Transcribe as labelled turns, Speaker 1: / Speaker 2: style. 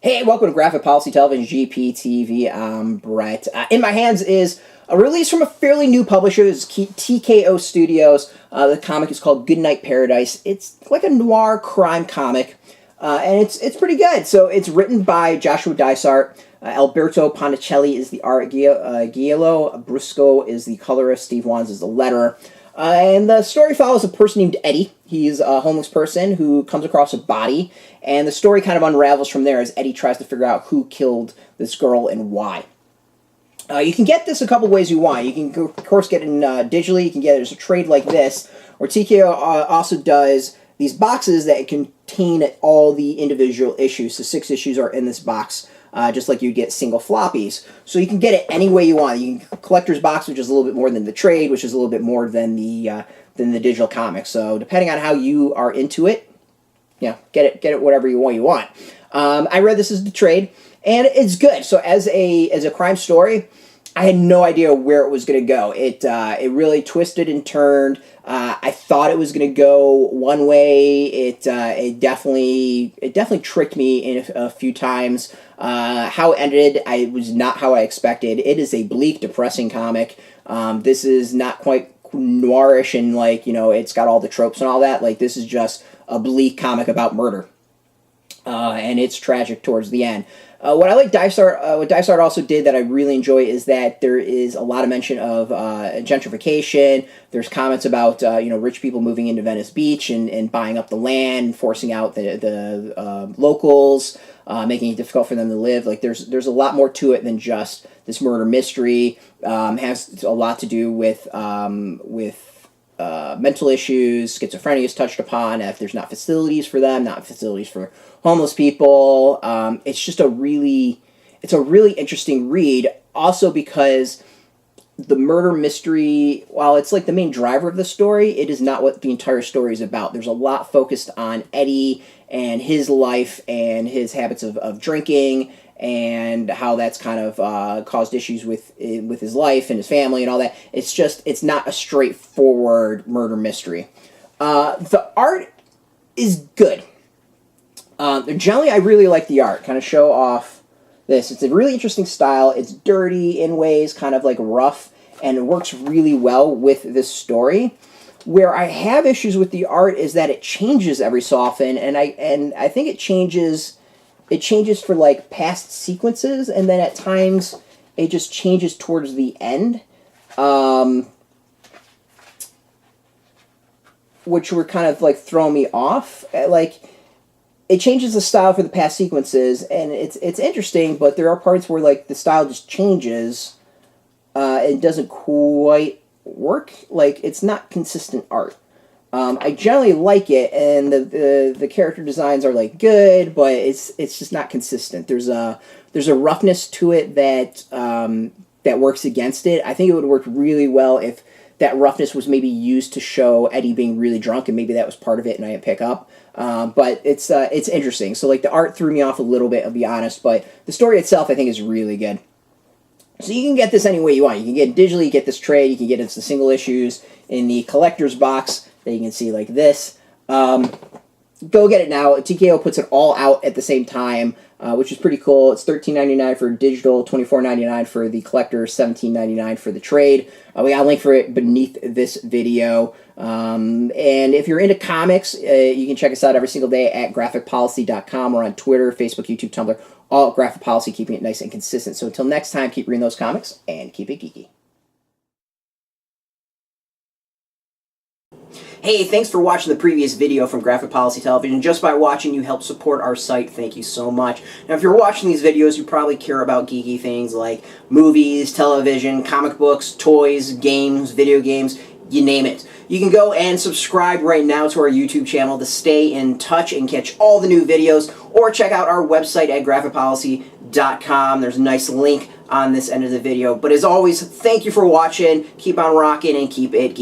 Speaker 1: Hey, welcome to Graphic Policy Television, GPTV. I'm Brett. In my hands is a release from a fairly new publisher. This is TKO Studios. The comic is called Goodnight Paradise. It's like a noir crime comic, and it's pretty good. So it's written by Joshua Dysart. Alberto Ponticelli is the art. Giulia Brusco is the colorist. Steve Wands is the letterer. And the story follows a person named Eddie. He's a homeless person who comes across a body, and the story kind of unravels from there as Eddie tries to figure out who killed this girl and why. You can get this a couple ways you want. You can, of course, get it digitally. You can get it as a trade like this, or TKO also does these boxes that contain all the individual issues. So 6 issues are in this box, just like you get single floppies. So you can get it any way you want. You can collector's box, which is a little bit more than the trade, which is a little bit more than the digital comic. So depending on how you are into it, yeah, get it whatever you want. I read this as the trade, and it's good. So as a crime story, I had no idea where it was going to go. It really twisted and turned. I thought it was going to go one way. It definitely tricked me in a few times. How it ended, I was not how I expected. It is a bleak, depressing comic. This is not quite noirish and it's got all the tropes and all that. Like, this is just a bleak comic about murder. And it's tragic towards the end. What I like what Dysart also did that I really enjoy is that there is a lot of mention of gentrification. There's comments about rich people moving into Venice Beach and buying up the land, forcing out the locals, making it difficult for them to live. Like, there's a lot more to it than just this murder mystery. Has a lot to do with mental issues. Schizophrenia is touched upon. If there's not facilities for them, not facilities for homeless people. It's just a really interesting read. Also because the murder mystery, while it's like the main driver of the story, it is not what the entire story is about. There's a lot focused on Eddie and his life and his habits of drinking, and how that's kind of caused issues with his life and his family and all that. It's not a straightforward murder mystery. The art is good. Generally, I really like the art. Kind of show off this. It's a really interesting style. It's dirty in ways, kind of like rough, and it works really well with this story. Where I have issues with the art is that it changes every so often, and I think it changes. It changes for like past sequences, and then at times it just changes towards the end, which were kind of like throwing me off. Like, it changes the style for the past sequences, and it's interesting, but there are parts where like the style just changes. It doesn't quite work. Like, it's not consistent art. I generally like it, and the character designs are like good, but it's just not consistent. There's a roughness to it that works against it. I think it would work really well if that roughness was maybe used to show Eddie being really drunk, and maybe that was part of it and I didn't pick up. But it's interesting. So like, the art threw me off a little bit, I'll be honest, but the story itself I think is really good. So you can get this any way you want. You can get it digitally, get this trade, you can get it as the single issues in the collector's box that you can see like this. Go get it now. TKO puts it all out at the same time, which is pretty cool. It's $13.99 for digital, $24.99 for the collector, $17.99 for the trade. We got a link for it beneath this video. And if you're into comics, you can check us out every single day at graphicpolicy.com. We're on Twitter, Facebook, YouTube, Tumblr, all at Graphic Policy, keeping it nice and consistent. So until next time, keep reading those comics and keep it geeky. Hey, thanks for watching the previous video from Graphic Policy Television. Just by watching, you help support our site. Thank you so much. Now, if you're watching these videos, you probably care about geeky things like movies, television, comic books, toys, games, video games, you name it. You can go and subscribe right now to our YouTube channel to stay in touch and catch all the new videos, or check out our website at graphicpolicy.com. There's a nice link on this end of the video. But as always, thank you for watching. Keep on rocking and keep it geeky.